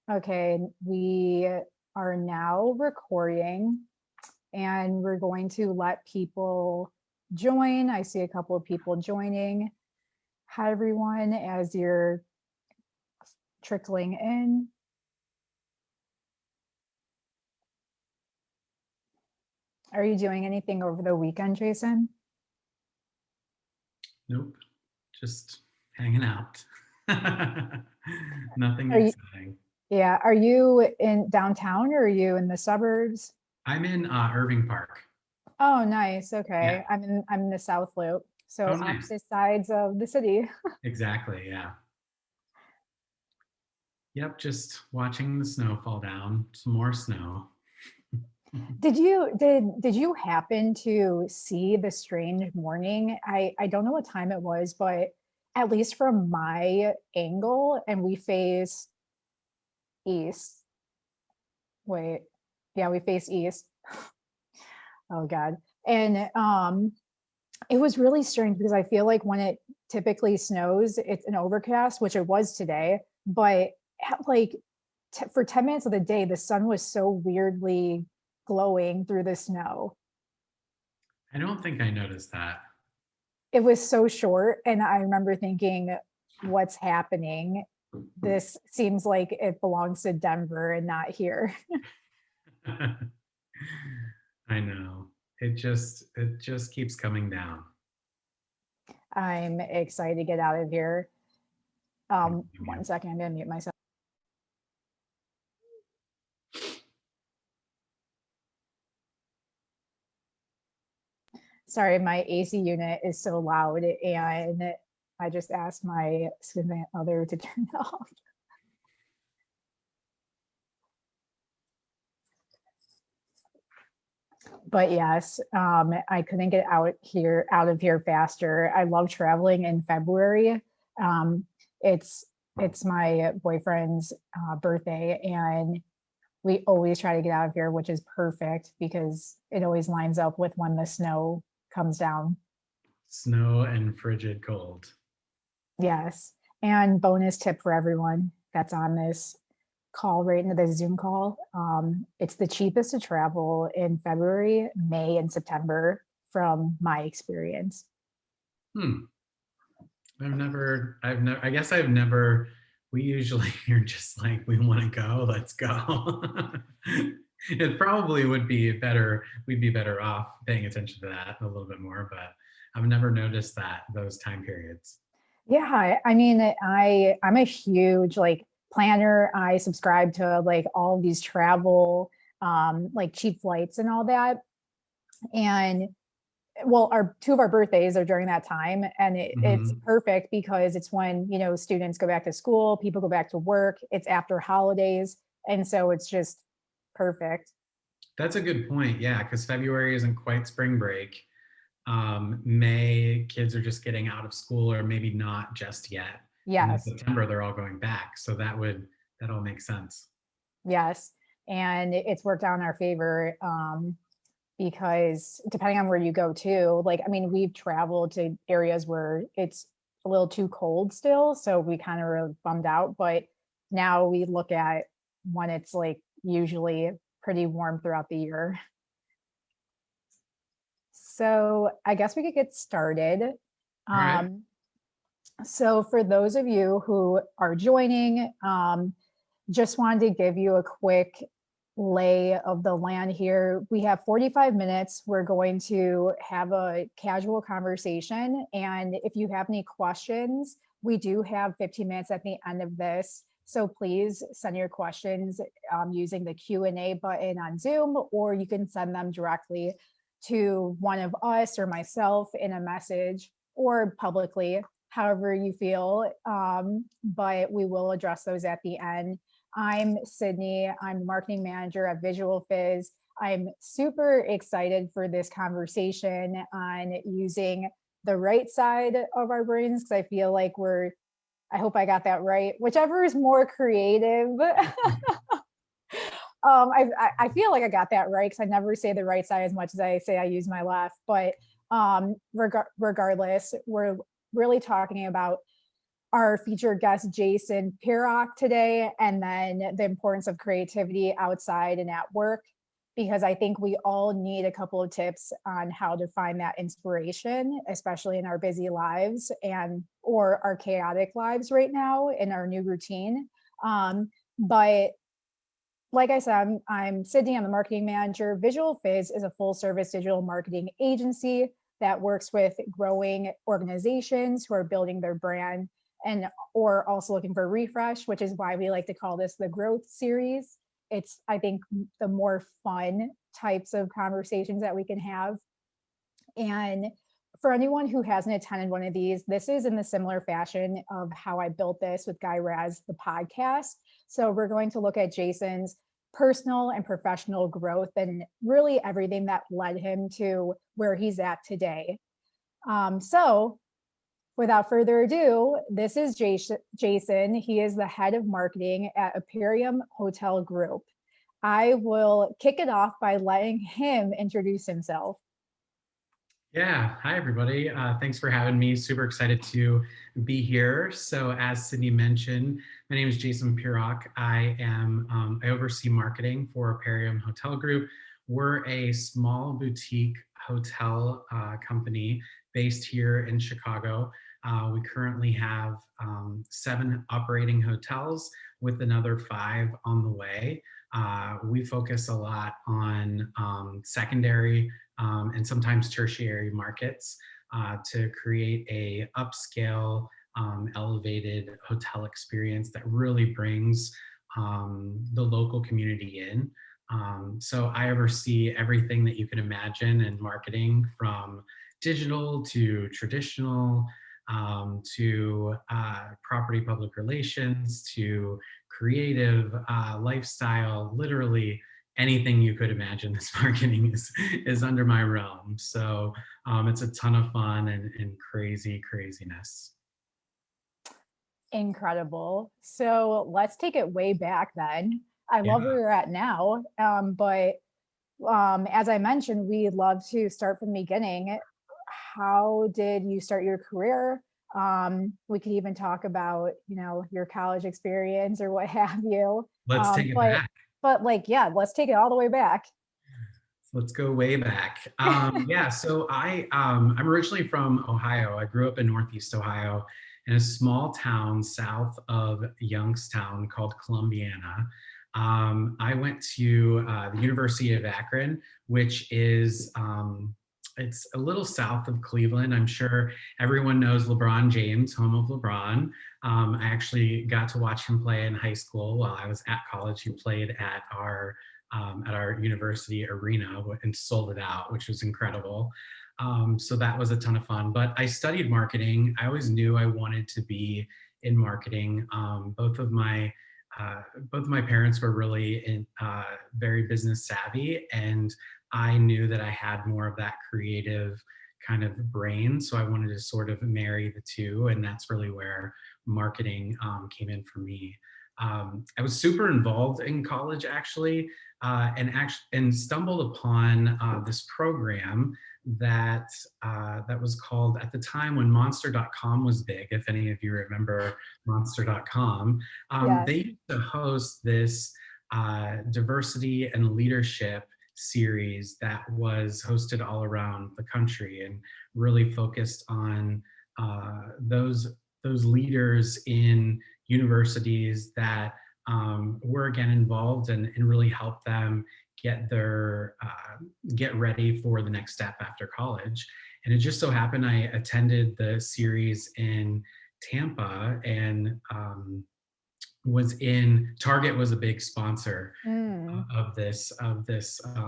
Okay, we are now recording and we're going to let people join. I see a couple of people joining. Hi, everyone, as you're trickling in. Are you doing anything over the weekend, Jason? Nope, just hanging out. Nothing Are you, exciting. yeah, are you in downtown or are you in the suburbs? I'm in Irving Park. Oh, nice. Yeah. Okay. I'm in the South Loop, Oh, so nice. opposite sides of the city. Exactly. Yeah. Yep. Just watching the snow fall down. Some more snow. Did you happen to see the strange morning? I don't know what time it was, but at least from my angle, and we face east. Wait, yeah, we face east. Oh God. And it was really strange because I feel like when it typically snows, it's an overcast, which it was today, but at like for 10 minutes of the day, the sun was so weirdly glowing through the snow. I don't think I noticed that. It was so short, and I remember thinking, what's happening? This seems like it belongs to Denver and not here. I know. It just keeps coming down. I'm excited to get out of here. Thank One you. second, I'm gonna mute myself. Sorry, my AC unit is so loud, and I just asked my significant other to turn it off. But yes, I couldn't get out of here faster. I love traveling in February. Um, it's it's my boyfriend's birthday, and we always try to get out of here, which is perfect because it always lines up with when the snow comes down. Snow and frigid cold. Yes, and bonus tip for everyone that's on this call right into the Zoom call. It's the cheapest to travel in February, May, and September from my experience. Hmm. I guess I've never, we usually are just like, we want to go, let's go. It probably would be better, we'd be better off paying attention to that a little bit more, but I've never noticed those time periods. Yeah, I mean, I'm a huge like planner. I subscribe to like all of these travel, like cheap flights and all that. And well, our two of our birthdays are during that time, and it's Mhm. perfect because it's when students go back to school, people go back to work. It's after holidays, and so it's just perfect. That's a good point. Yeah, because February isn't quite spring break. May, kids are just getting out of school or maybe not just yet. And then Yes, September, they're all going back. So that all makes sense. yes, and it's worked out in our favor. Because depending on where you go to, like, I mean, we've traveled to areas where it's a little too cold still, so we kind of were bummed out. But now we look at when it's like usually pretty warm throughout the year. So I guess we could get started. All right. Um, so for those of you who are joining, just wanted to give you a quick lay of the land here. We have 45 minutes. We're going to have a casual conversation. And if you have any questions, we do have 15 minutes at the end of this. So please send your questions using the Q&A button on Zoom, or you can send them directly to one of us or myself in a message or publicly, however you feel. But we will address those at the end. I'm Sydney. I'm the marketing manager at VisualFizz. I'm super excited for this conversation on using the right side of our brains because I feel like I hope I got that right, whichever is more creative. I feel like I got that right because I never say the right side as much as I say I use my left. But regardless, we're really talking about our featured guest, Jason Pirock, today, and then the importance of creativity outside and at work, because I think we all need a couple of tips on how to find that inspiration, especially in our busy lives and or our chaotic lives right now in our new routine. But like I said, I'm Sydney. I'm the marketing manager. VisualFizz is a full service digital marketing agency that works with growing organizations who are building their brand and or also looking for a refresh, which is why we like to call this the growth series. It's, I think, the more fun types of conversations that we can have. And for anyone who hasn't attended one of these, this is in the similar fashion of how I built this with Guy Raz, the podcast. So we're going to look at Jason's personal and professional growth and really everything that led him to where he's at today. So without further ado, this is Jason. He is the head of marketing at Aparium Hotel Group. I will kick it off by letting him introduce himself. Yeah, hi everybody. Thanks for having me. Super excited to be here. So as Sydney mentioned, my name is Jason Pirock. I oversee marketing for Aparium Hotel Group. We're a small boutique hotel company based here in Chicago. We currently have 7 operating hotels with another 5 on the way. We focus a lot on secondary and sometimes tertiary markets to create a upscale, elevated hotel experience that really brings the local community in. So I oversee everything that you can imagine in marketing, from digital to traditional, to property public relations, to creative, lifestyle, literally anything you could imagine. This marketing is under my realm. So it's a ton of fun and craziness. Incredible. So let's take it way back then. I love where you're at now. But as I mentioned, we'd love to start from the beginning. How did you start your career? We could even talk about, your college experience or what have you. Let's take it back. But let's take it all the way back. Let's go way back. So I'm originally from Ohio. I grew up in Northeast Ohio in a small town south of Youngstown called Columbiana. I went to the University of Akron, which is it's a little south of Cleveland. I'm sure everyone knows LeBron James, home of LeBron. I actually got to watch him play in high school while I was at college. He played at our university arena and sold it out, which was incredible. So that was a ton of fun. But I studied marketing. I always knew I wanted to be in marketing. Both of my parents were really very business savvy, and I knew that I had more of that creative kind of brain. So I wanted to sort of marry the two, and that's really where marketing came in for me. I was super involved in college actually, and stumbled upon this program that was called, at the time when Monster.com was big, if any of you remember Monster.com, Yes. they used to host this diversity and leadership series that was hosted all around the country and really focused on those leaders in universities that were again involved and really helped them get ready for the next step after college. And it just so happened I attended the series in Tampa, and Target was a big sponsor of this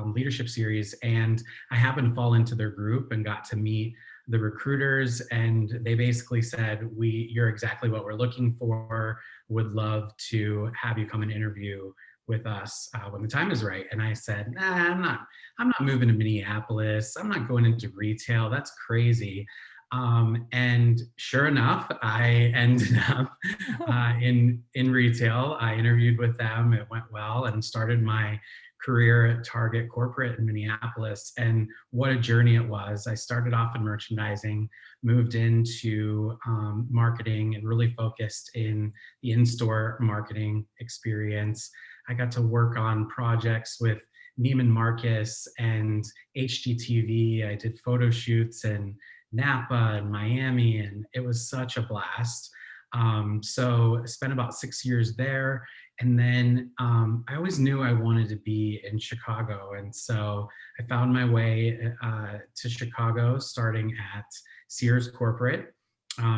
leadership series, and I happened to fall into their group and got to meet the recruiters, and they basically said, you're exactly what we're looking for, would love to have you come and interview with us when the time is right. And I said, nah, I'm not moving to Minneapolis. I'm not going into retail. That's crazy. And sure enough, I ended up in retail. I interviewed with them. It went well, and started my career at Target Corporate in Minneapolis, and what a journey it was. I started off in merchandising, moved into marketing, and really focused in the in-store marketing experience. I got to work on projects with Neiman Marcus and HGTV. I did photo shoots in Napa and Miami, and it was such a blast. So I spent about 6 years there. And then I always knew I wanted to be in Chicago. And so I found my way to Chicago, starting at Sears Corporate.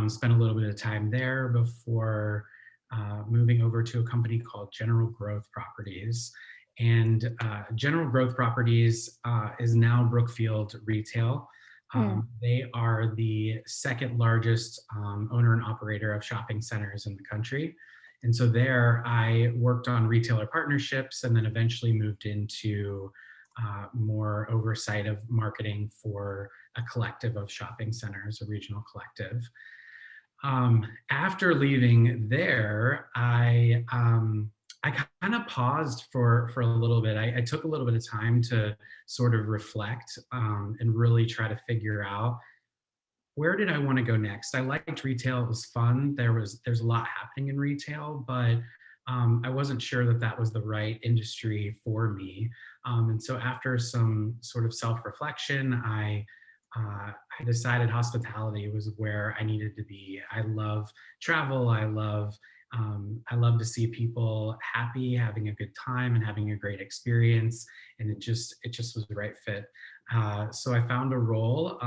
Spent a little bit of time there before moving over to a company called General Growth Properties. And General Growth Properties is now Brookfield Retail. They are the second largest owner and operator of shopping centers in the country. And so there I worked on retailer partnerships, and then eventually moved into more oversight of marketing for a collective of shopping centers, a regional collective. After leaving there, I kind of paused for a little bit. I took a little bit of time to sort of reflect and really try to figure out, where did I want to go next? I liked retail; it was fun. There's a lot happening in retail, but I wasn't sure that that was the right industry for me. And so after some sort of self-reflection, I decided hospitality was where I needed to be. I love travel. I love to see people happy, having a good time, and having a great experience. And it just was the right fit. So I found a role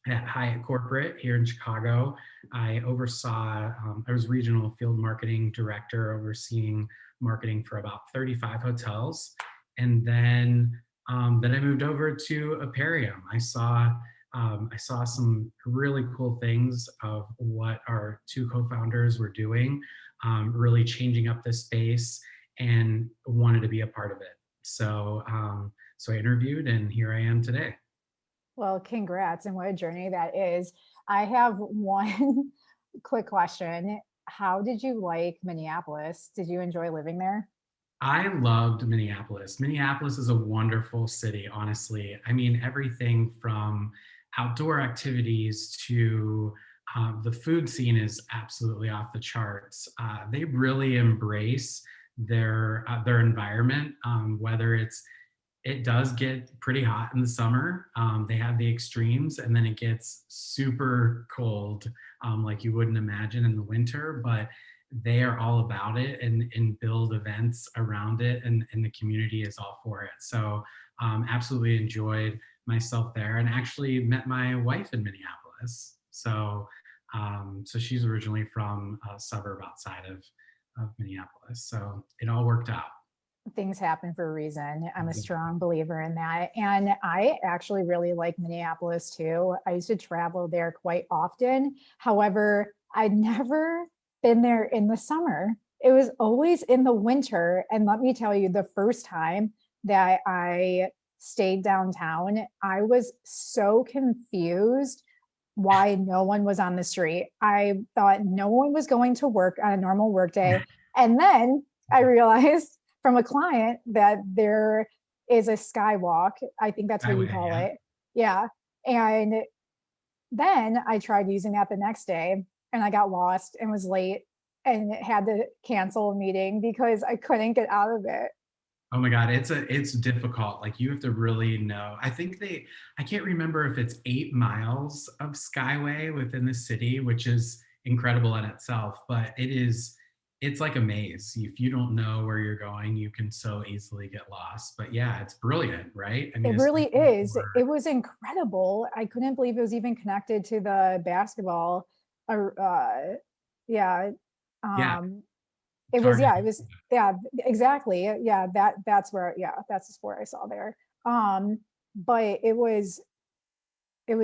at Hyatt Corporate here in Chicago. I was regional field marketing director, overseeing marketing for about 35 hotels. And then I moved over to Aparium. I saw some really cool things of what our two co-founders were doing, really changing up the space, and wanted to be a part of it. So I interviewed, and here I am today. Well, congrats, and what a journey that is. I have one quick question. How did you like Minneapolis? Did you enjoy living there? I loved Minneapolis. Minneapolis is a wonderful city, honestly. I mean, everything from outdoor activities to the food scene is absolutely off the charts. They really embrace their environment, whether it does get pretty hot in the summer. They have the extremes, and then it gets super cold, like you wouldn't imagine in the winter. But they are all about it, and build events around it, and the community is all for it. So absolutely enjoyed myself there, and actually met my wife in Minneapolis. So she's originally from a suburb outside of Minneapolis. So it all worked out. Things happen for a reason. I'm a strong believer in that. And I actually really like Minneapolis too. I used to travel there quite often. However, I'd never been there in the summer. It was always in the winter. And let me tell you, the first time that I stayed downtown, I was so confused why no one was on the street. I thought no one was going to work on a normal work day. And then I realized from a client that there is a skywalk. I think that's what you Highway, call yeah. it. Yeah. And then I tried using that the next day, and I got lost and was late and had to cancel a meeting because I couldn't get out of it. Oh my God, it's difficult. Like, you have to really know. I can't remember if it's 8 miles of skyway within the city, which is incredible in itself, but it's like a maze. If you don't know where you're going, you can so easily get lost. But yeah, it's brilliant, right? I mean, It really especially is. for, It was incredible. I couldn't believe it was even connected to the basketball. Yeah. yeah, Um, it was, Target. yeah, it was, yeah, exactly. Yeah, that's where, yeah, that's the sport I saw there. But it was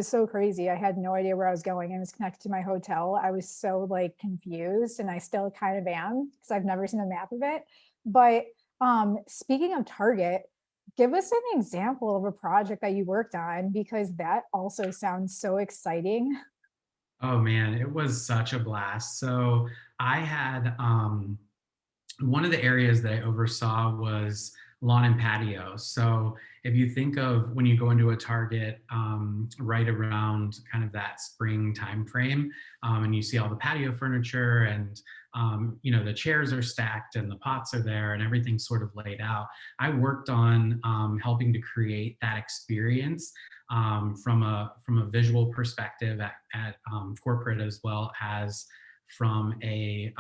so crazy. I had no idea where I was going. I was connected to my hotel. I was so like confused, and I still kind of am because I've never seen a map of it. But speaking of Target, give us an example of a project that you worked on, because that also sounds so exciting. Oh man, it was such a blast. So I had one of the areas that I oversaw was lawn and patio. So if you think of when you go into a Target right around kind of that spring time frame, and you see all the patio furniture and the chairs are stacked and the pots are there and everything's sort of laid out. I worked on helping to create that experience from a visual perspective at corporate, as well as from a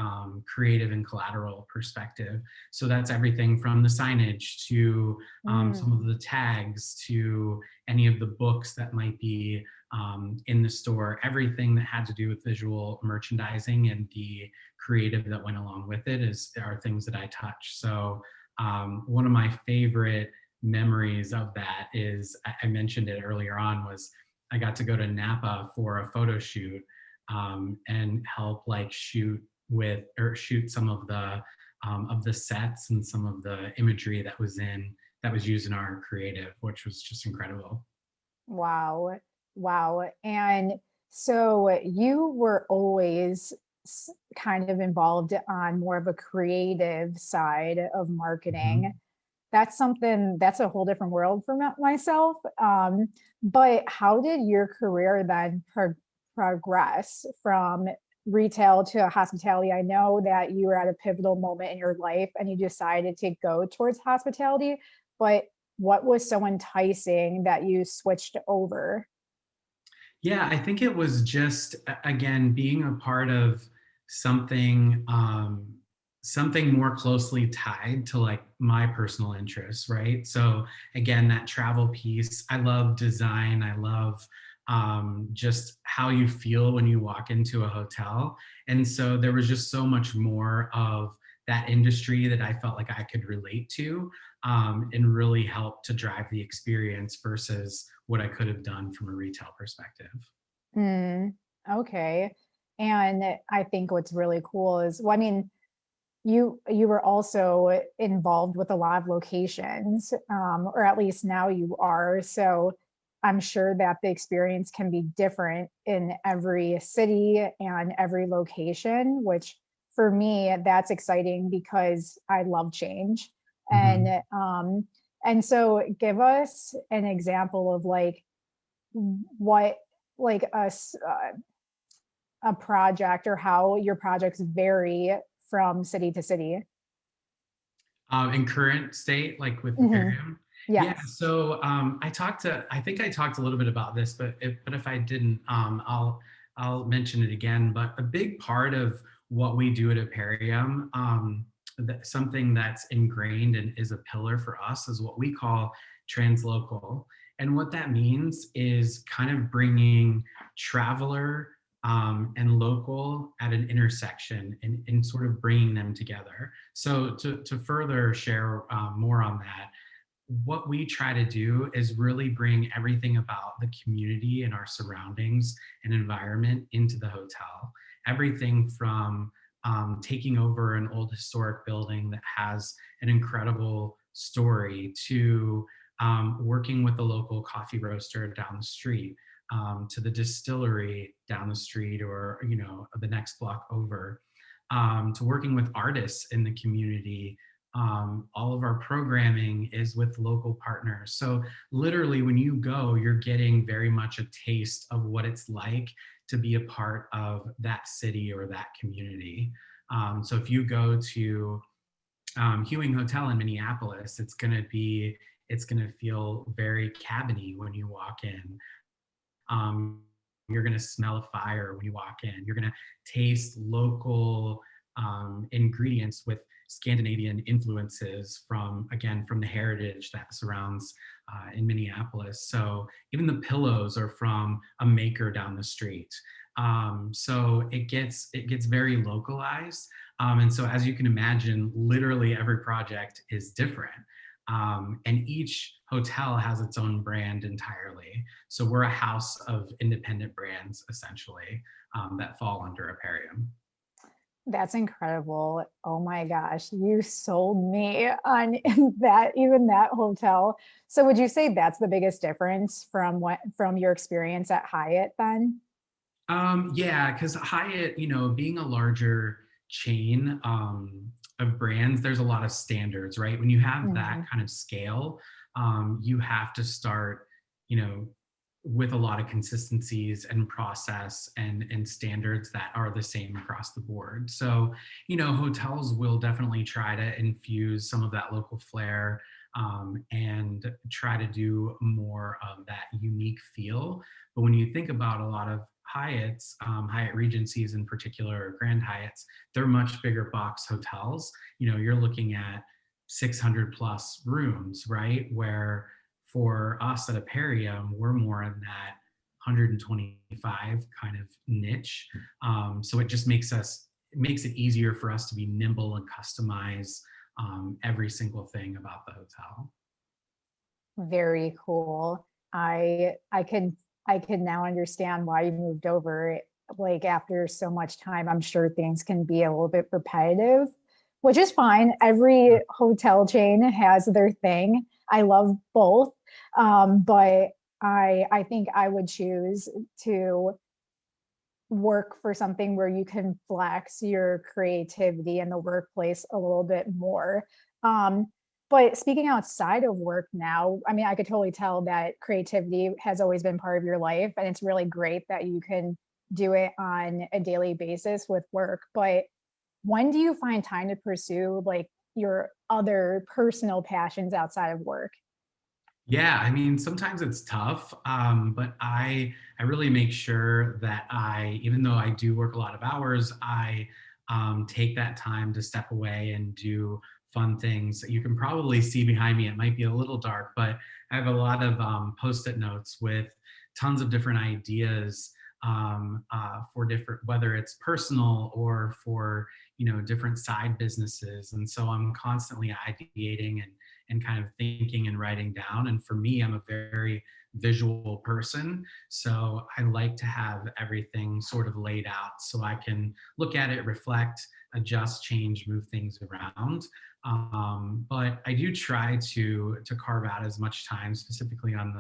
creative and collateral perspective. So that's everything from the signage to some of the tags to any of the books that might be in the store. Everything that had to do with visual merchandising and the creative that went along with it are things that I touch. So one of my favorite memories of that is, I mentioned it earlier on, was I got to go to Napa for a photo shoot and help like shoot some of the sets and some of the imagery that was used in our creative, which was just incredible. Wow. Wow. And so you were always kind of involved on more of a creative side of marketing. Mhm. That's a whole different world for myself. But how did your career then progress from retail to hospitality? I know that you were at a pivotal moment in your life and you decided to go towards hospitality, but what was so enticing that you switched over? Yeah, I think it was just again being a part of something something more closely tied to like my personal interests, right? So again, that travel piece. I love design. I love just how you feel when you walk into a hotel, and so there was just so much more of that industry that I felt like I could relate to and really help to drive the experience versus what I could have done from a retail perspective. Mm, okay. And I think what's really cool is, well, I mean, you were also involved with a lot of locations, or at least now you are. So I'm sure that the experience can be different in every city and every location, which for me, that's exciting because I love change. Mhm. And so give us an example of like what like a project or how your projects vary from city to city. In current state, like with Mhm. Aparium. Yeah, Yes. so I think I talked a little bit about this, but if I didn't, I'll mention it again. But a big part of what we do at Aparium, something that's ingrained and is a pillar for us, is what we call translocal. And what that means is kind of bringing traveler and local at an intersection and sort of bringing them together. So to further share more on that, what we try to do is really bring everything about the community and our surroundings and environment into the hotel. Everything from taking over an old historic building that has an incredible story to working with the local coffee roaster down the street, to the distillery down the street or the next block over, to working with artists in the community. All of our programming is with local partners. So literally when you go, you're getting very much a taste of what it's like to be a part of that city or that community. So if you go to Hewing Hotel in Minneapolis, it's going to feel very cabiny when you walk in. Um, you're going to smell a fire when you walk in. You're going to taste local ingredients with Scandinavian influences from the heritage that surrounds in Minneapolis. So even the pillows are from a maker down the street. So it gets very localized. And so as you can imagine, literally every project is different. And each hotel has its own brand entirely. So we're a house of independent brands, essentially, that fall under Aparium. That's incredible. Oh my gosh, you sold me on that, even that hotel. So would you say that's the biggest difference from your experience at Hyatt then? Yeah, because Hyatt, being a larger chain, of brands, there's a lot of standards, right? When you have that Mhm. kind of scale, you have to start, you know, with a lot of consistencies and process and standards that are the same across the board. So, hotels will definitely try to infuse some of that local flair, and try to do more of that unique feel. But when you think about a lot of Hyatts, Hyatt Regencies in particular, or Grand Hyatts, they're much bigger box hotels. You're looking at 600 plus rooms, right? Where for us at Aparium, we're more in that 125 kind of niche. So it just makes it easier for us to be nimble and customize every single thing about the hotel. Very cool. I can now understand why you moved over. Like after so much time, I'm sure things can be a little bit repetitive, which is fine. Every hotel chain has their thing. I love both. But I think I would choose to work for something where you can flex your creativity in the workplace a little bit more. Um, but speaking outside of work now, I mean, I could totally tell that creativity has always been part of your life, and it's really great that you can do it on a daily basis with work. But when do you find time to pursue like your other personal passions outside of work? Yeah, I mean, sometimes it's tough, but I really make sure that even though I do work a lot of hours, I take that time to step away and do fun things. You can probably see behind me; it might be a little dark, but I have a lot of post-it notes with tons of different ideas, for different, whether it's personal or for different side businesses, and so I'm constantly ideating and kind of thinking and writing down. And for me, I'm a very visual person. So I like to have everything sort of laid out so I can look at it, reflect, adjust, change, move things around. But I do try to carve out as much time, specifically on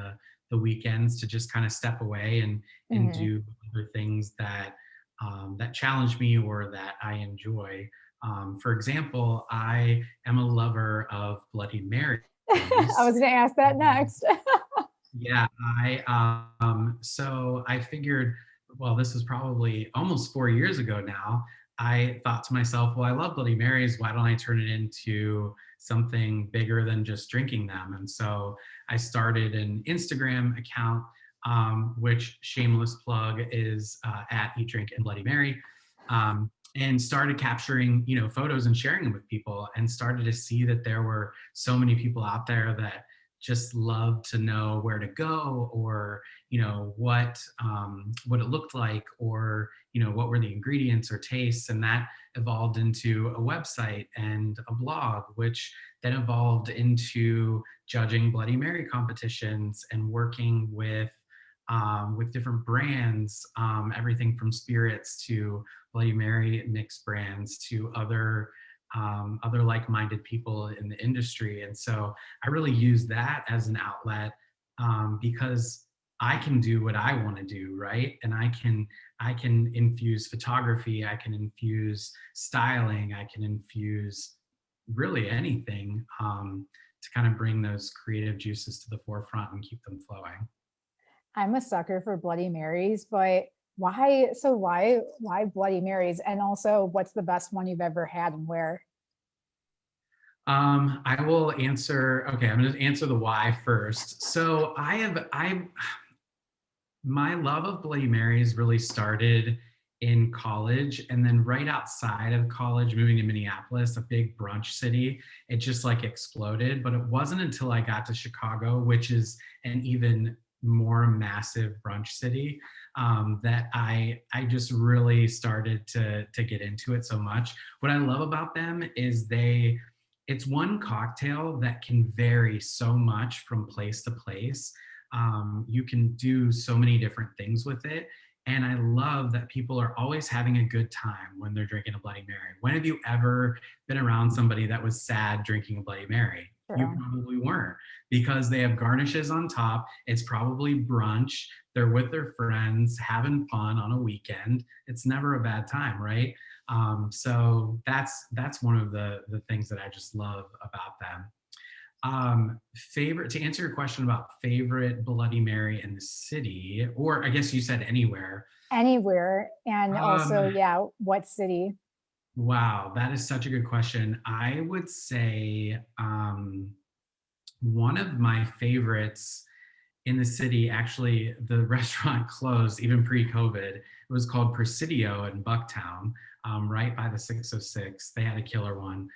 the weekends, to just kind of step away and Mhm. do other things that challenge me or that I enjoy. For example, I am a lover of Bloody I Marys. was going to ask that Um, next. yeah, so I figured, well, this was probably almost 4 years ago now. I thought to myself, well, I love Bloody Marys. Why don't I turn it into something bigger than just drinking them? And so I started an Instagram account, which shameless plug is at Eat, Drink, and Bloody Mary. And started capturing, photos and sharing them with people, and started to see that there were so many people out there that just love to know where to go, or what it looked like, or what were the ingredients or tastes. And that evolved into a website and a blog, which then evolved into judging Bloody Mary competitions and working with different brands, everything from spirits to Bloody Mary mixed brands to other like-minded people in the industry. And so I really use that as an outlet, because I can do what I want to do, right? And I can infuse photography, I can infuse styling, I can infuse really anything, to kind of bring those creative juices to the forefront and keep them flowing. I'm a sucker for Bloody Marys, but why Bloody Marys? And also, what's the best one you've ever had and where? I will answer. Okay, I'm going to answer the why first. So my love of Bloody Marys really started in college, and then right outside of college, moving to Minneapolis, a big brunch city, it just like exploded. But it wasn't until I got to Chicago, which is an even more massive brunch city, that I just really started to get into it so much. What I love about them is it's one cocktail that can vary so much from place to place. You can do so many different things with it. And I love that people are always having a good time when they're drinking a Bloody Mary. When have you ever been around somebody that was sad drinking a Bloody Mary? You True. probably weren't, because they have garnishes on top. It's probably brunch. They're with their friends having fun on a weekend. It's never a bad time, right? So that's one of the things that I just love about them. Favorite, to answer your question about favorite Bloody Mary in the city, or I guess you said anywhere. Anywhere. And Um, also, yeah, what city? wow, that is such a good question. I would say one of my favorites in the city, actually, the restaurant closed even pre-COVID. It was called Presidio in Bucktown, right by the 606. They had a killer one,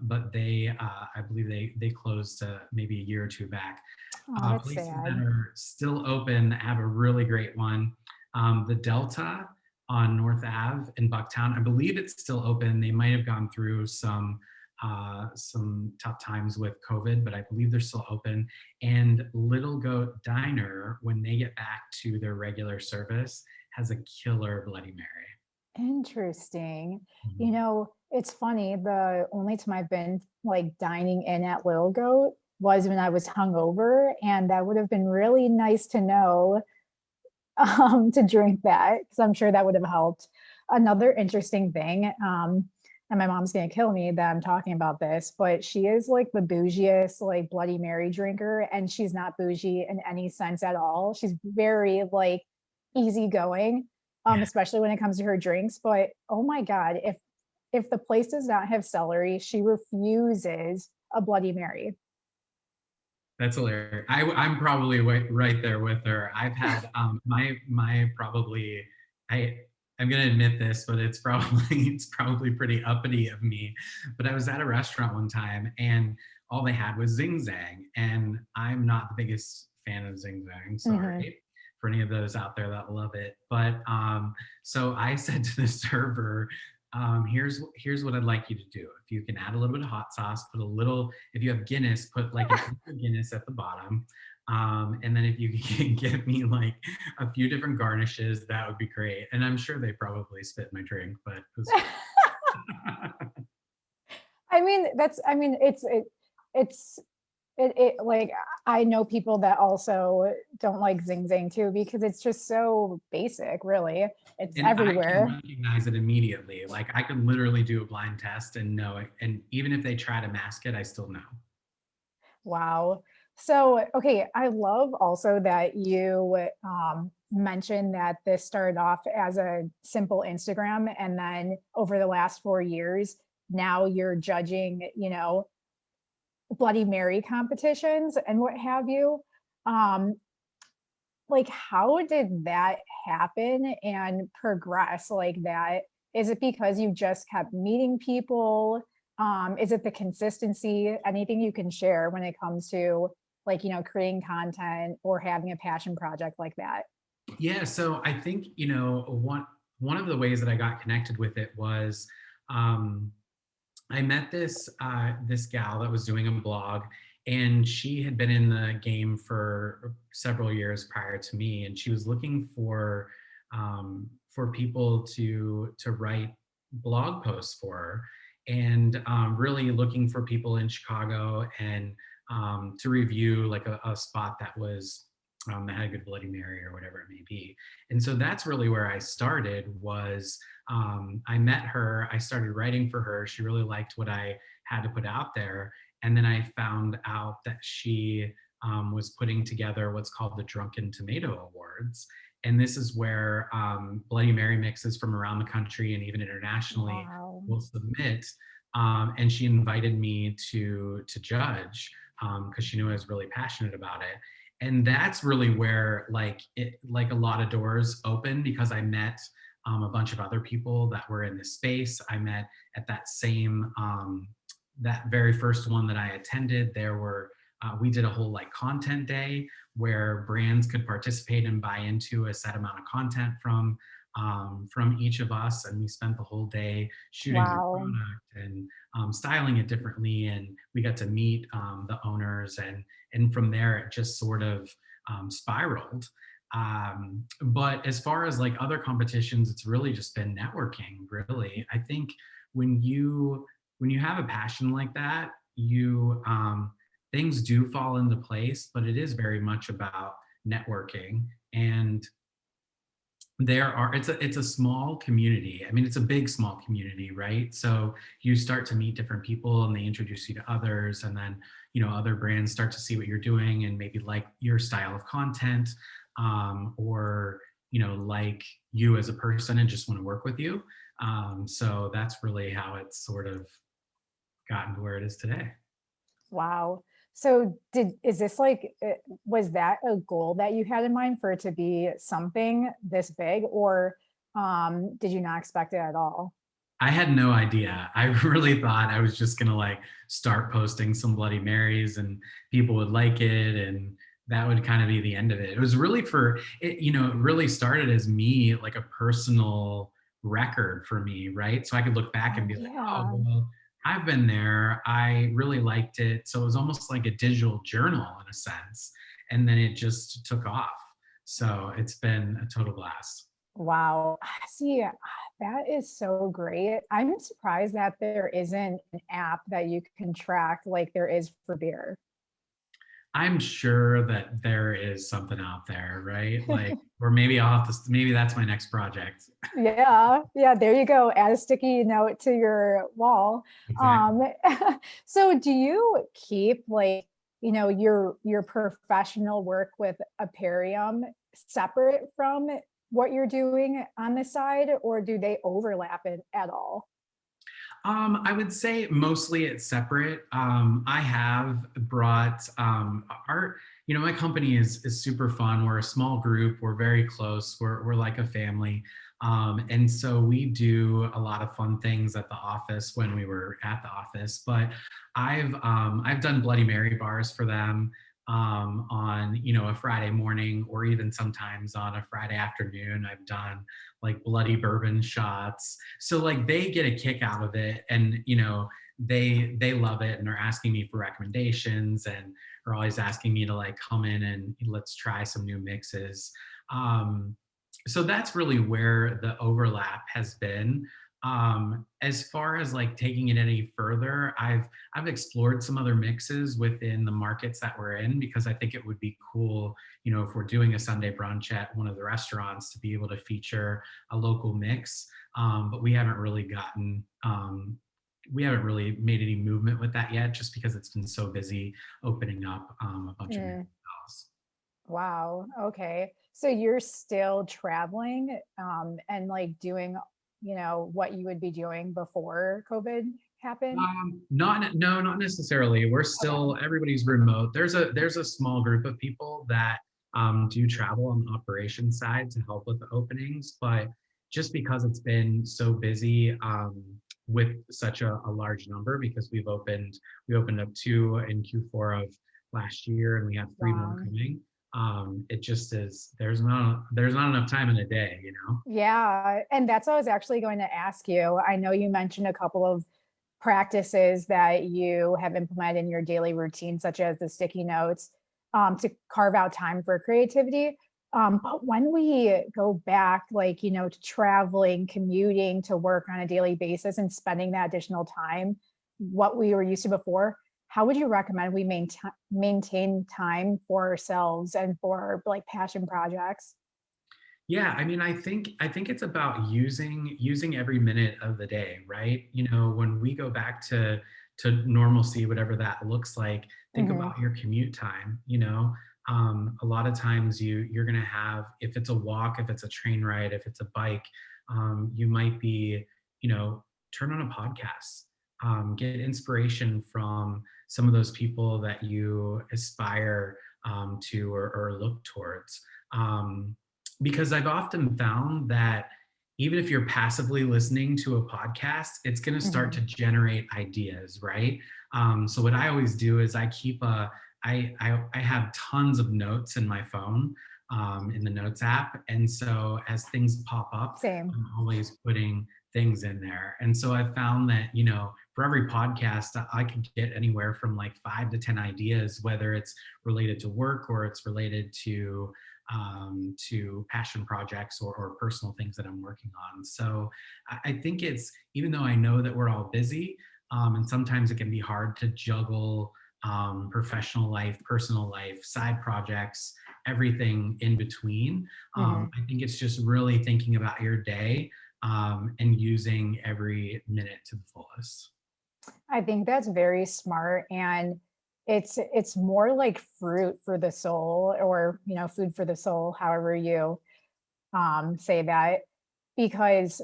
but I believe they closed maybe a year or two back. Oh, that's Places that sad. are still open have a really great one. The Delta on North Ave in Bucktown, I believe it's still open. They might have gone through some tough times with COVID, but I believe they're still open. And Little Goat Diner, when they get back to their regular service, has a killer Bloody Mary. Interesting. You Mhm. know, it's funny, the only time I've been like dining in at Little Goat was when I was hungover, and that would have been really nice to know to drink that, because I'm sure that would have helped. Another interesting thing, and my mom's gonna kill me that I'm talking about this, but she is like the bougiest like Bloody Mary drinker, and she's not bougie in any sense at all. She's very like easygoing, Yeah, especially when it comes to her drinks. But oh my God, if the place does not have celery, she refuses a Bloody Mary. that's hilarious. I'm probably right there with her. I've had my probably I I'm gonna admit this, but it's probably it's probably pretty uppity of me. But I was at a restaurant one time and all they had was Zing Zang, and I'm not the biggest fan of Zing Zang. Mhm. Sorry for any of those out there that love it. But so I said to the server, here's what I'd like you to do. If you can add a little bit of hot sauce, put a little, if you have Guinness, put like an inch of Guinness at the bottom. And then if you can give me like a few different garnishes, that would be great. And I'm sure they probably spit my drink, but it was fine. It's it like I know people that also don't like Zing Zang too, because it's just so basic, really. It's And I can everywhere. recognize it immediately. Like I can literally do a blind test and know it. And even if they try to mask it, I still know. Wow. So, okay, I love also that you mentioned that this started off as a simple Instagram, and then over the last 4 years, now you're judging, Bloody Mary competitions and what have you. Um, like, how did that happen and progress like that? Is it because you just kept meeting people? Is it the consistency? Anything you can share when it comes to like, creating content or having a passion project like that? Yeah, so I think, one of the ways that I got connected with it was um I met this gal that was doing a blog, and she had been in the game for several years prior to me, and she was looking for people to write blog posts for her, and really looking for people in Chicago and to review like a spot that had a good Bloody Mary or whatever it may be. And so that's really where I started was I met her, I started writing for her. She really liked what I had to put out there. And then I found out that she was putting together what's called the Drunken Tomato Awards. And this is where Bloody Mary mixes from around the country and even internationally Wow. will submit. And she invited me to judge because she knew I was really passionate about it. And that's really where like a lot of doors open because I met a bunch of other people that were in this space. I met at that very first one that I attended. We did a whole like content day where brands could participate and buy into a set amount of content from each of us, and we spent the whole day shooting their Wow. product and styling it differently. And we got to meet the owners, and from there it just sort of spiraled. But as far as like other competitions, it's really just been networking. Really, I think when you have a passion like that, you things do fall into place. But it is very much about networking. And It's a small community. I mean, it's a big small community, right? So you start to meet different people and they introduce you to others, and then other brands start to see what you're doing and maybe like your style of content, or like you as a person and just want to work with you. So that's really how it's sort of gotten to where it is today. Wow. So is this like, was that a goal that you had in mind for it to be something this big, or did you not expect it at all? I had no idea. I really thought I was just gonna like start posting some Bloody Marys and people would like it, and that would kind of be the end of it. It was really for it, it really started as me like a personal record for me, right? So I could look back and Oh be like, oh yeah. well, I've been there. I really liked it. So it was almost like a digital journal in a sense. And then it just took off. So it's been a total blast. Wow. See, that is so great. I'm surprised that there isn't an app that you can track like there is for beer. I'm sure that there is something out there, right? Like, or maybe I'll have to, maybe that's my next project. Yeah, yeah, there you go. Add a sticky note to your wall. Exactly. Um, so do you keep like, your professional work with Aparium separate from what you're doing on the side, or do they overlap it at all? I would say mostly it's separate. I have brought our, my company is super fun. We're a small group. We're very close. We're like a family. And so we do a lot of fun things at the office when we were at the office. But I've done Bloody Mary bars for them on a Friday morning, or even sometimes on a Friday afternoon. I've done like bloody bourbon shots, so like they get a kick out of it, and they love it, and they're asking me for recommendations, and are always asking me to like come in and let's try some new mixes. So that's really where the overlap has been. As far as like taking it any further, I've explored some other mixes within the markets that we're in, because I think it would be cool, if we're doing a Sunday brunch at one of the restaurants, to be able to feature a local mix. But we haven't really made any movement with that yet, just because it's been so busy opening up a bunch of new Mm, hotels. wow. Okay. So you're still traveling, and like doing, what you would be doing before COVID happened? Not no, not necessarily. We're Okay. still everybody's remote. There's a small group of people that do travel on the operations side to help with the openings, but just because it's been so busy with such a large number, because we opened up two in Q4 of last year, and we have three more Wow. coming. It just is there's not enough time in a day. Yeah, and that's what I was actually going to ask you. I know you mentioned a couple of practices that you have implemented in your daily routine, such as the sticky notes, to carve out time for creativity. But when we go back, like, to traveling, commuting to work on a daily basis and spending that additional time, what we were used to before, how would you recommend we maintain time for ourselves and for like passion projects? Yeah, I mean, I think it's about using every minute of the day, right? When we go back to normalcy, whatever that looks like, think Hmm. about your commute time. A lot of times you're gonna have, if it's a walk, if it's a train ride, if it's a bike, you might be, turn on a podcast, get inspiration from some of those people that you aspire to, or look towards. Because I've often found that even if you're passively listening to a podcast, it's going to start Hmm. to generate ideas, right? So what I always do is I have tons of notes in my phone, in the notes app, and so as things pop up, Same. I'm always putting things in there. And so I've found that for every podcast, I could get anywhere from like 5 to 10 ideas, whether it's related to work or it's related to passion projects, or personal things that I'm working on. So I think it's, even though I know that we're all busy, and sometimes it can be hard to juggle professional life, personal life, side projects, everything in between. Mhm. I think it's just really thinking about your day, and using every minute to the fullest. I think that's very smart, and it's more like fruit for the soul, or food for the soul, however you say that, because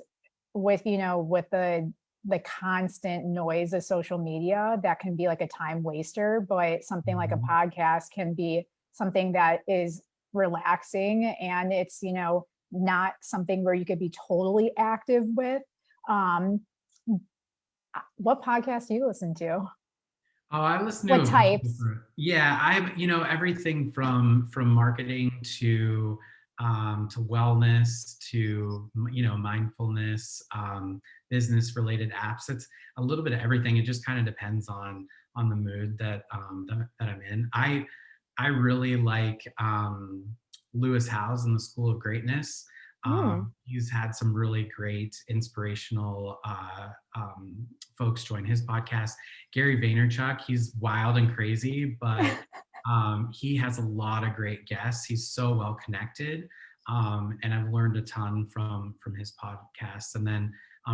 with the constant noise of social media, that can be like a time waster, but something like a Mhm. podcast can be something that is relaxing, and it's not something where you could be totally active with. um what podcast do you listen to? Oh, I listen to What a bunch of types? different. Yeah, I everything from marketing to wellness to mindfulness, business related apps. It's a little bit of everything. It just kind of depends on the mood that I'm in. I really like Lewis Howes and the School of Greatness. Hmm. He's had some really great inspirational folks join his podcast. Gary Vaynerchuk, he's wild and crazy, but he has a lot of great guests. He's so well connected, and I've learned a ton from his podcasts. And then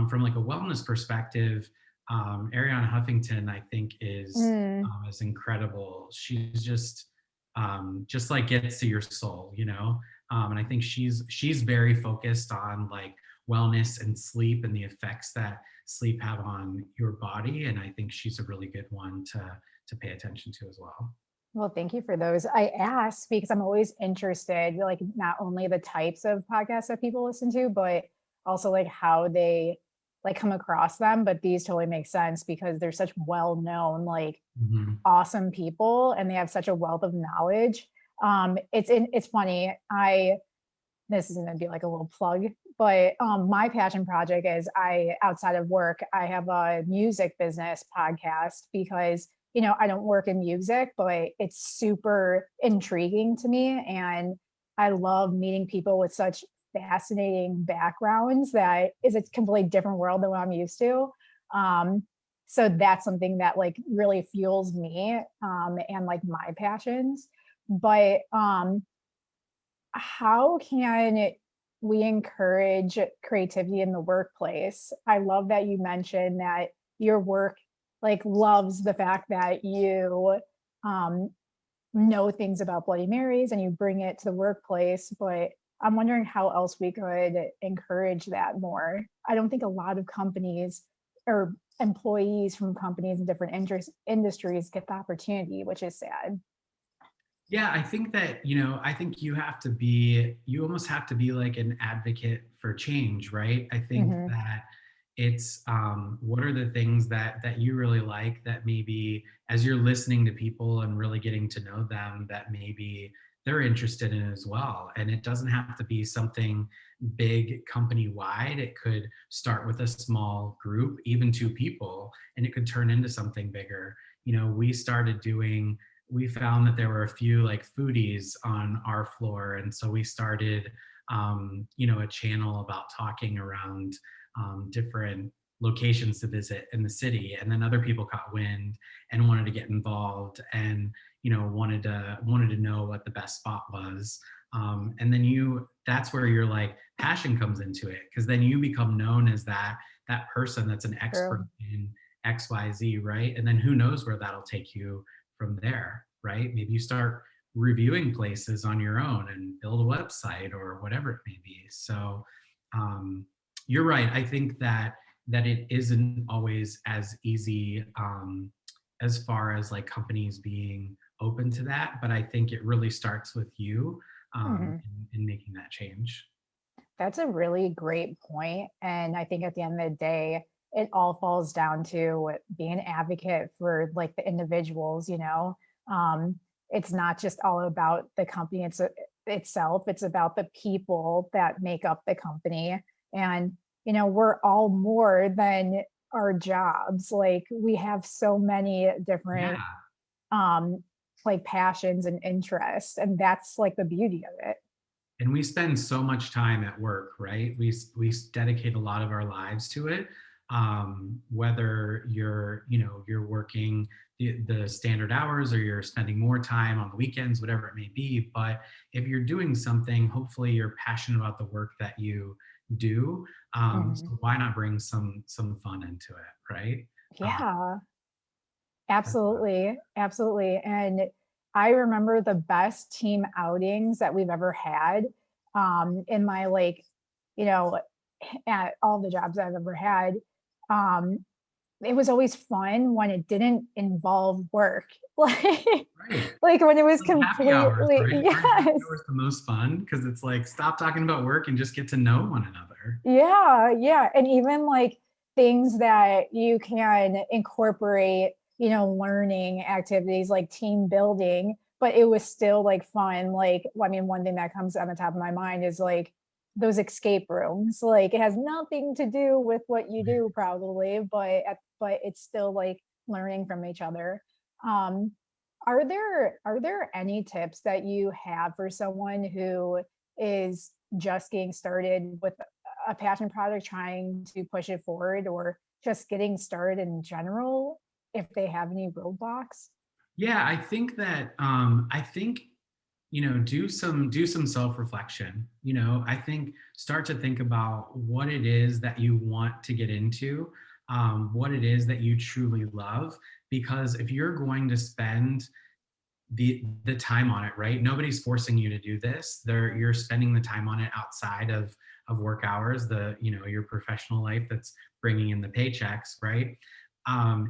from like a wellness perspective, Ariana Huffington, I think Mm. is incredible. She's just like gets to your soul, and I think she's very focused on like wellness and sleep and the effects that sleep have on your body, and I think she's a really good one to pay attention to as well. Well, thank you for those. I asked because I'm always interested, like not only the types of podcasts that people listen to, but also like how they like come across them. But these totally make sense because they're such well-known, like Mhm. awesome people, and they have such a wealth of knowledge. It's funny. I This is going to be like a little plug, but my passion project is, I outside of work, I have a music business podcast because I don't work in music, but it's super intriguing to me, and I love meeting people with such fascinating backgrounds that is a completely different world than what I'm used to. um, so that's something that like really fuels me, and like my passions. But how can we encourage creativity in the workplace? I love that you mentioned that your work like loves the fact that you um, know things about Bloody Marys and you bring it to the workplace. But I'm wondering how else we could encourage that more. I don't think a lot of companies or employees from companies in different industries get the opportunity, which is sad. Yeah, I think that, I think you almost have to be like an advocate for change, right? I think Hmm. that it's what are the things that you really like, that maybe as you're listening to people and really getting to know them, that maybe they're interested in as well. And it doesn't have to be something big company wide. It could start with a small group, even two people, and it could turn into something bigger. We found that there were a few like foodies on our floor, and so we started a channel about talking around different locations to visit in the city. And then other people caught wind and wanted to get involved, and wanted to know what the best spot was. And then that's where your like passion comes into it, because then you become known as that person that's an expert True. in XYZ, right? And then who knows where that'll take you from there, right? Maybe you start reviewing places on your own and build a website or whatever it may be. So um, you're right. I think that it isn't always as easy, as far as like companies being open to that, but I think it really starts with you, Mhm. in making that change. That's a really great point. And I think at the end of the day, it all falls down to being an advocate for like the individuals. It's not just all about the company itself, it's about the people that make up the company. And, we're all more than our jobs. Like we have so many different Yeah. um like passions and interests. And that's like the beauty of it. And we spend so much time at work, right? We dedicate a lot of our lives to it. Whether you're working the standard hours, or you're spending more time on the weekends, whatever it may be. But if you're doing something, hopefully you're passionate about the work that you do. Mhm. So why not bring some fun into it, right? Uh, Yeah, that's absolutely. Absolutely. And I remember the best team outings that we've ever had in my like, you know, at all the jobs I've ever had. Um, it was always fun when it didn't involve work. right. Like when it was Like happy hours, completely, right? Aren't happy yes. hours the most fun? Because it's like, stop talking about work and just get to know one another. Yeah, yeah. And even like things that you can incorporate, learning activities like team building, but it was still like fun. Like, I mean, one thing that comes on the top of my mind is like those escape rooms. Like it has nothing to do with what you do probably, but it's still like learning from each other. Um, are there any tips that you have for someone who is just getting started with a passion project, trying to push it forward, or just getting started in general, if they have any roadblocks? Yeah, I think that do some self-reflection. I think start to think about what it is that you want to get into, what it is that you truly love. Because if you're going to spend the time on it, right? Nobody's forcing you to do this. You're spending the time on it outside of work hours, your professional life that's bringing in the paychecks, right?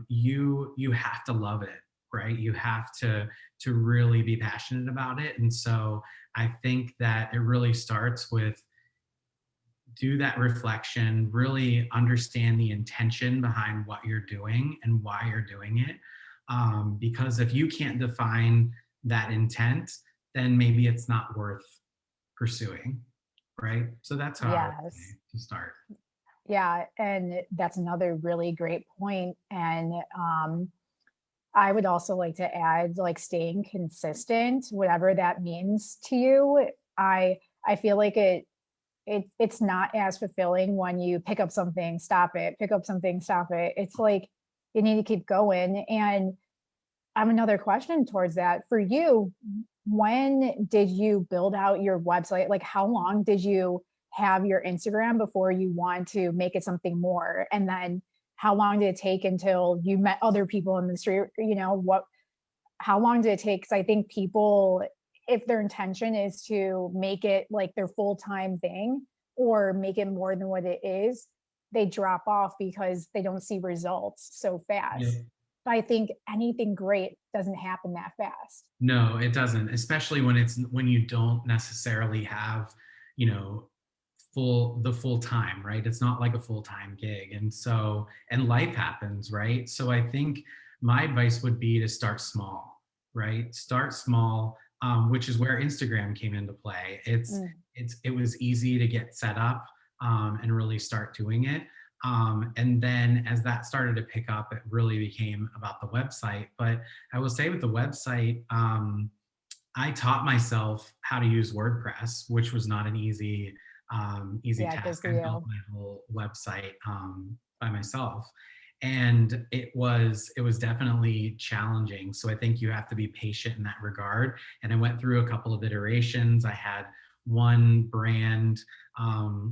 You have to love it, right? You have to really be passionate about it. And so I think that it really starts with, do that reflection, really understand the intention behind what you're doing and why you're doing it. Because if you can't define that intent, then maybe it's not worth pursuing, right? So that's how I would say Yes. to start. Yeah, and that's another really great point. And I would also like to add, like, staying consistent, whatever that means to you. I feel like it's not as fulfilling when you pick up something, stop it, pick up something, stop it. It's like you need to keep going. And I have another question towards that. For you, when did you build out your website? Like, how long did you have your Instagram before you want to make it something more? And then how long did it take until you met other people in the street? How long did it take? Because I think people, if their intention is to make it like their full-time thing or make it more than what it is, they drop off because they don't see results so Yeah. fast. But I think anything great doesn't happen that fast. No, it doesn't, especially when you don't necessarily have, you know, full time, right? It's not like a full-time gig. And life happens, right? So I think my advice would be to start small, right? Start small, which is where Instagram came into play. Mm, It was easy to get set up, and really start doing it. And then as that started to pick up, it really became about the website. But I will say with the website, I taught myself how to use WordPress, which was not an easy yeah, good task. for I built you. my whole website by myself, and it was definitely challenging. So I think you have to be patient in that regard. And I went through a couple of iterations. I had one brand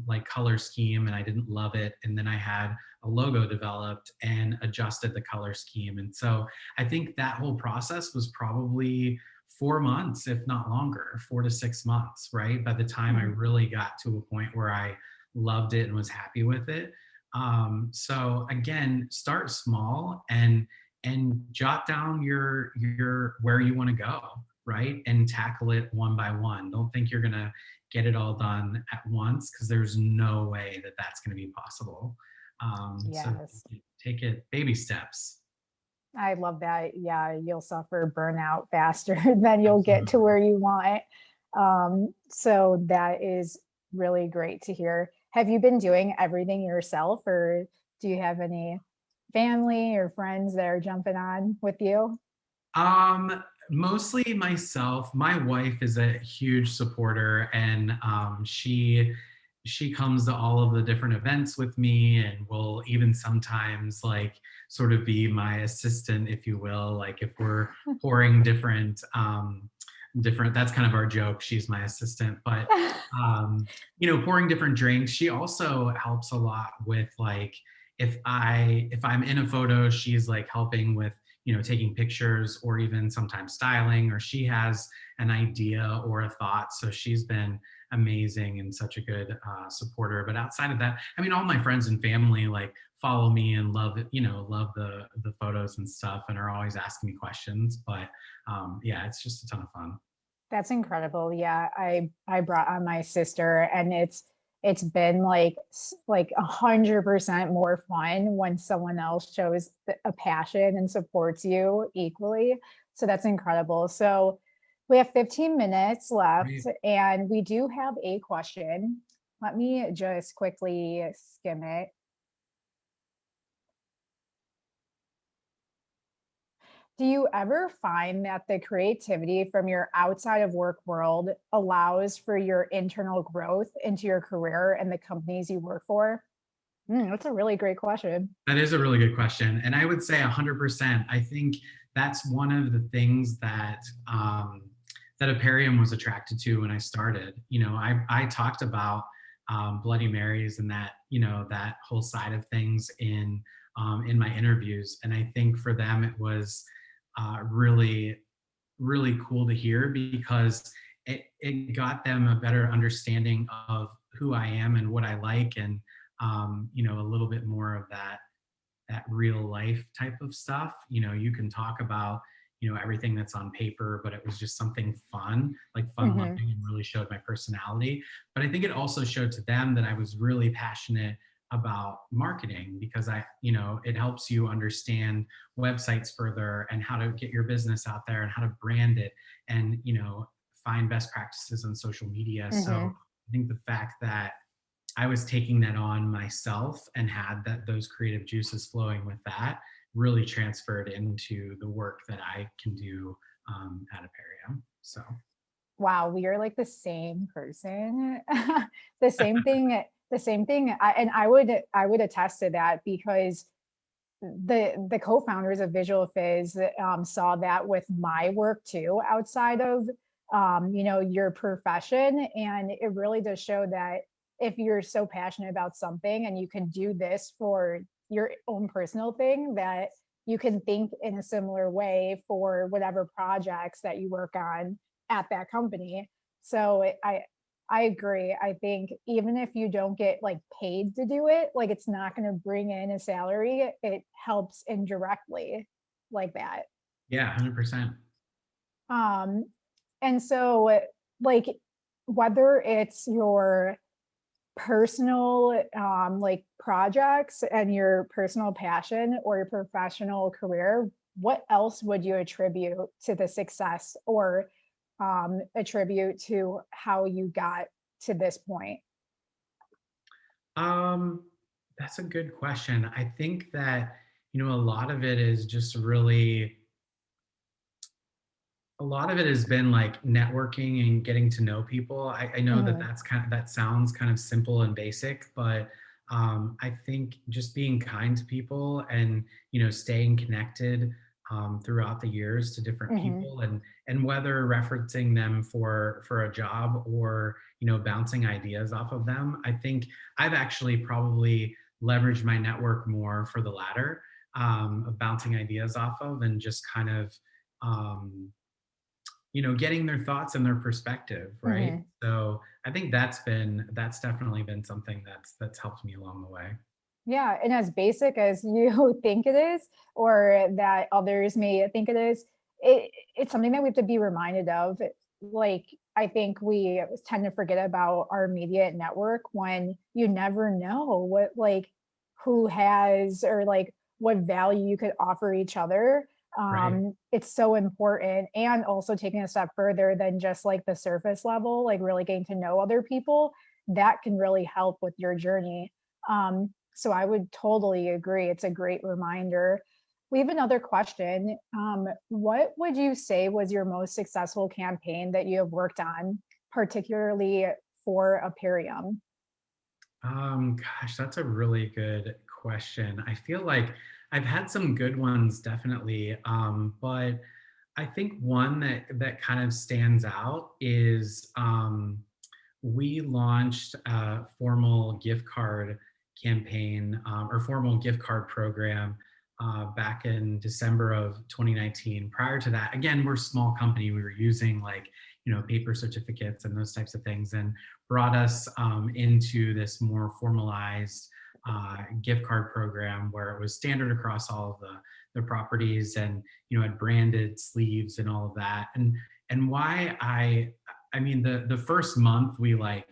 like color scheme, and I didn't love it. And then I had a logo developed and adjusted the color scheme. And so I think that whole process was probably 4 months, if not longer, 4 to 6 months, right? By the time I Mm, really got to a point where I loved it and was happy with it. So again, start small and jot down your where you want to go, right? And tackle it one by one. Don't think you're gonna get it all done at once, because there's no way that that's going to be possible. So yes. take it baby steps. I love that. Yeah, you'll suffer burnout faster than you'll get to Absolutely. where you want. So that is really great to hear. Have you been doing everything yourself, or do you have any family or friends that are jumping on with you? Mostly myself. My wife is a huge supporter, and she comes to all of the different events with me, and will even sometimes like sort of be my assistant, if you will. Like if we're pouring different, that's kind of our joke, she's my assistant. But pouring different drinks, she also helps a lot with like, if I'm in a photo, she's like helping with taking pictures, or even sometimes styling, or she has an idea or a thought. So she's been amazing and such a good supporter. But outside of that, I mean, all my friends and family like follow me and love it, love the photos and stuff, and are always asking me questions. But yeah, it's just a ton of fun. That's incredible. Yeah, I brought on my sister, and it's been like 100% more fun when someone else shows a passion and supports you equally. So that's incredible. So we have 15 minutes left, Great. and we do have a question. Let me just quickly skim it. Do you ever find that the creativity from your outside of work world allows for your internal growth into your career and the companies you work for? That's a really great question. That is a really good question. And I would say 100%. I think that's one of the things that Aparium was attracted to when I started. I talked about Bloody Marys and that whole side of things in my interviews. And I think for them, it was really, really cool to hear, because it got them a better understanding of who I am and what I like, and a little bit more of that real life type of stuff. You can talk about everything that's on paper, but it was just something fun, like fun Hmm. loving, and really showed my personality. But I think it also showed to them that I was really passionate about marketing, because it helps you understand websites further, and how to get your business out there, and how to brand it, and find best practices on social media. So Hmm. I think the fact that I was taking that on myself and had those creative juices flowing with that really transferred into the work that I can do at Aparium. So Wow, we are like the same person. the same thing, the same thing. And I would attest to that, because the co-founders of VisualFizz saw that with my work too, outside of your profession. And it really does show that if you're so passionate about something and you can do this for your own personal thing, that you can think in a similar way for whatever projects that you work on at that company. So I agree. I think even if you don't get like paid to do it, like it's not going to bring in a salary. It helps indirectly like that. yeah, 100%. Um, and so like whether it's your personal like projects and your personal passion or your professional career, what else would you attribute to the success, or attribute to how you got to this point? Um, that's a good question. I think that, a lot of it is just really, a lot of it has been like networking and getting to know people. I know that Mhm. that sounds kind of simple and basic, but I think just being kind to people, and staying connected throughout the years to different Mhm. people, and whether referencing them for a job, or bouncing ideas off of them. I think I've actually probably leveraged my network more for the latter, of bouncing ideas off of, and just kind of um, getting their thoughts and their perspective, right? Mhm. So I think that's definitely been something that's helped me along the way. Yeah, and as basic as you think it is, or that others may think it is, it's something that we have to be reminded of. Like, I think we tend to forget about our immediate network when you never know what, like, who has, or like what value you could offer each other. Right. It's so important. And also taking a step further than just like the surface level, like really getting to know other people, that can really help with your journey. So I would totally agree. It's a great reminder. We have another question. What would you say was your most successful campaign that you have worked on, particularly for Aparium? Gosh, that's a really good question. I feel like I've had some good ones, definitely. But I think one that kind of stands out is we launched a formal gift card campaign or formal gift card program back in December of 2019. Prior to that, again, we're a small company. We were using like, paper certificates and those types of things, and brought us into this more formalized gift card program where it was standard across all of the properties, and had branded sleeves and all of that. And why I mean, the first month we like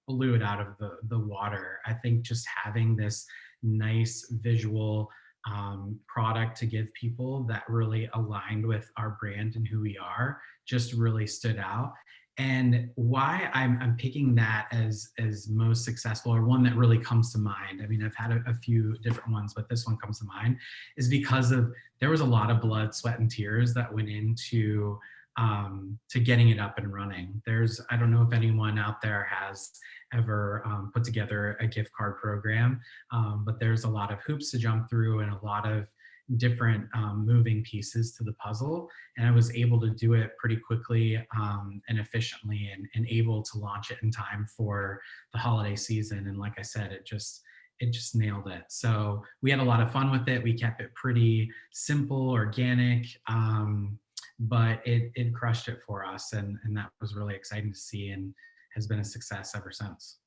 blew it out of the water. I think just having this nice visual product to give people that really aligned with our brand and who we are just really stood out. And why I'm picking that as most successful, or one that really comes to mind. I mean, I've had a few different ones, but this one comes to mind, is because of there was a lot of blood, sweat, and tears that went into to getting it up and running. I don't know if anyone out there has ever put together a gift card program, but there's a lot of hoops to jump through and a lot of different moving pieces to the puzzle. And I was able to do it pretty quickly and efficiently, and able to launch it in time for the holiday season. And like I said, it just nailed it. So we had a lot of fun with it. We kept it pretty simple, organic, but it crushed it for us, and that was really exciting to see, and has been a success ever since.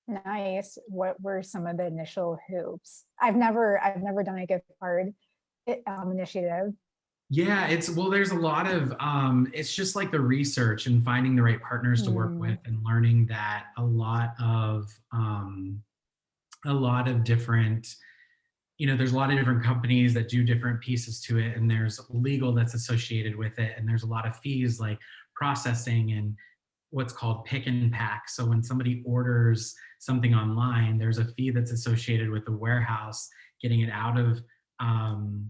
Nice. What were some of the initial hoops? I've never done a gift card initiative. Yeah, there's a lot of it's just like the research and finding the right partners to work Mm, with, and learning that a lot of different, there's a lot of different companies that do different pieces to it, and there's legal that's associated with it, and there's a lot of fees like processing and what's called pick and pack. So when somebody orders something online, there's a fee that's associated with the warehouse getting it out of mhm.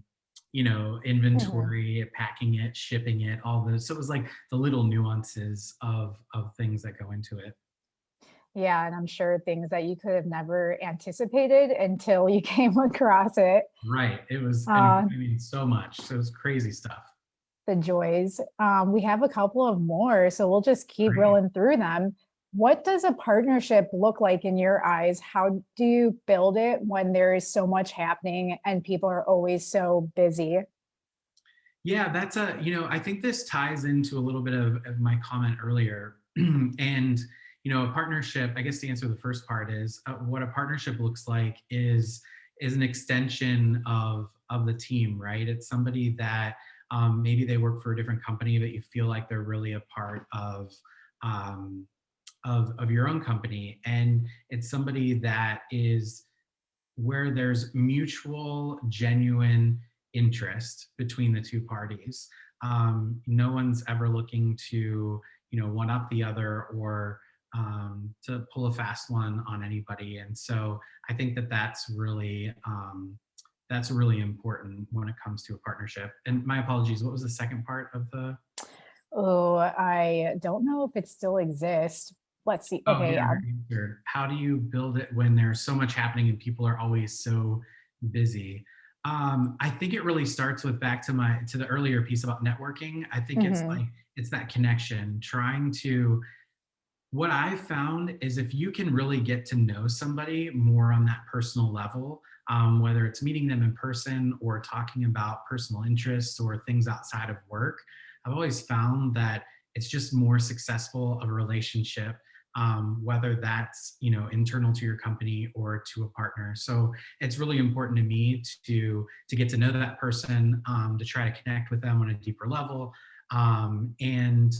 inventory, packing it, shipping it, all those. So it was like the little nuances of things that go into it. Yeah, and I'm sure things that you could have never anticipated until you came across it. Right. It was, and Uh, I mean, so much. So it was crazy stuff. the joys. We have a couple of more, so we'll just keep Great. rolling through them. What does a partnership look like in your eyes? How do you build it when there is so much happening and people are always so busy? Yeah, I think this ties into a little bit of my comment earlier. And, a partnership, I guess to answer the first part is what a partnership looks like is an extension of the team, right? It's somebody that maybe they work for a different company, but you feel like they're really a part um, of your own company. And it's somebody that is where there's mutual, genuine interest between the two parties. No one's ever looking to, one up the other, or to pull a fast one on anybody. And so I think that that's really important when it comes to a partnership. And my apologies, what was the second part of the? Oh, I don't know if it still exists. Let's see. Oh, Okay, yeah, yeah. I answered. How do you build it when there's so much happening and people are always so busy? I think it really starts with back to the earlier piece about networking. I think it's Hmm. like it's that connection, trying to what I've found is if you can really get to know somebody more on that personal level, whether it's meeting them in person or talking about personal interests or things outside of work, I've always found that it's just more successful of a relationship, whether that's internal to your company or to a partner. So it's really important to me to get to know that person, to try to connect with them on a deeper level, and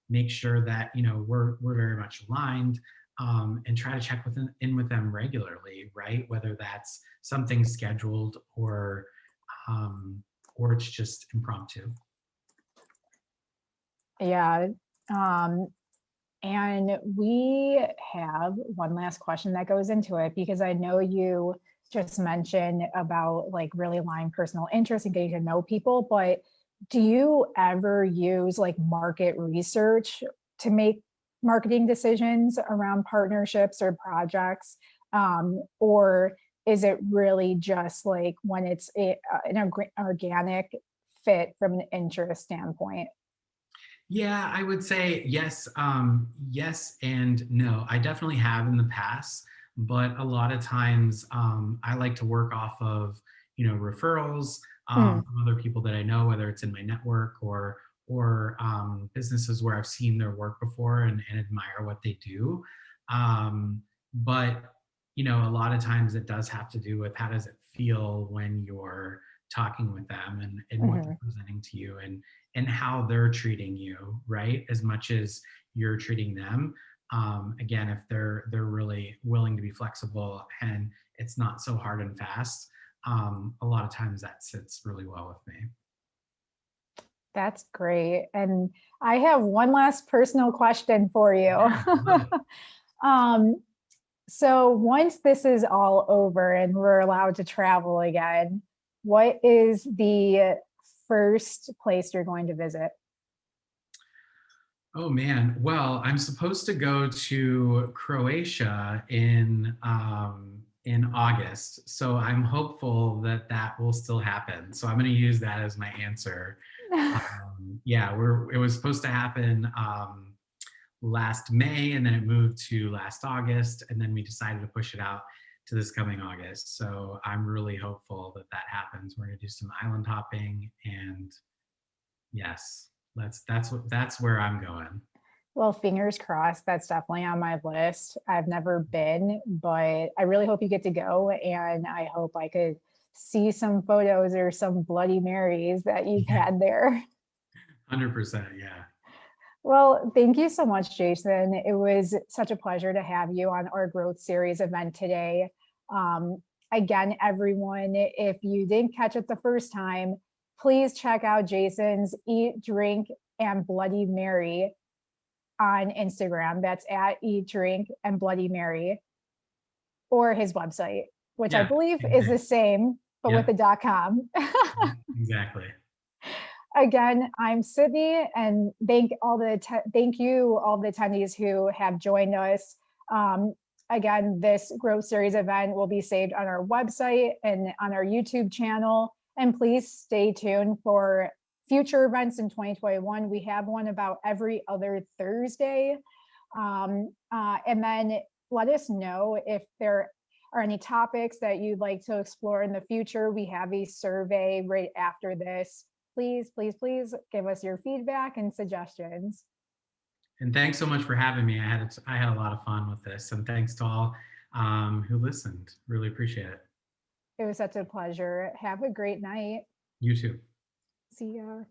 make sure that we're very much aligned, and try to check in with them regularly, right? Whether that's something scheduled, or it's just impromptu. Yeah. Um, and we have one last question that goes into it because I know you just mentioned about like really aligned personal interest and getting to know people, but do you ever use like market research to marketing decisions around partnerships or projects? Or is it really just like when it's an organic fit from an interest standpoint? Yeah, I would say yes, yes and no. I definitely have in the past, but a lot of times I like to work off of, referrals Mm, from other people that I know, whether it's in my network or businesses where I've seen their work before and admire what they do. But a lot of times it does have to do with how does it feel when you're talking with them and what they're mhm. presenting to you and how they're treating you, right? As much as you're treating them. Again, if they're really willing to be flexible and it's not so hard and fast, a lot of times that sits really well with me. That's great. And I have one last personal question for you. Yeah, love it. um, so once this is all over and we're allowed to travel again, what is the first place you're going to visit? Oh man. Well, I'm supposed to go to Croatia in August, so I'm hopeful that that will still happen. So I'm going to use that as my answer. Yeah, it was supposed to happen last May, and then it moved to last August, and then we decided to push it out to this coming August. So I'm really hopeful that that happens. We're going to do some island hopping, and yes, that's where I'm going. Well, fingers crossed. That's definitely on my list. I've never been, but I really hope you get to go. And I hope I could see some photos or some Bloody Marys that you've Yeah, had there. 100%. Yeah. Well, thank you so much, Jason. It was such a pleasure to have you on our growth series event today. Um, Again, everyone, if you didn't catch it the first time, please check out Jason's Eat, Drink, and Bloody Mary on Instagram. That's at Eat, Drink, and Bloody Mary, or his website, which I Yeah. believe Same is thing. the same, but with Yep. the .com. Yep. Exactly. Again, I'm Sydney, and thank you all the attendees who have joined us. Um, Again, this growth series event will be saved on our website and on our YouTube channel. And please stay tuned for future events in 2021. We have one about every other Thursday. And then let us know if there are any topics that you'd like to explore in the future. We have a survey right after this. Please, please, please give us your feedback and suggestions. And thanks so much for having me. I had a lot of fun with this, and thanks to all who listened. Really appreciate it. It was such a pleasure. Have a great night. You too. See ya.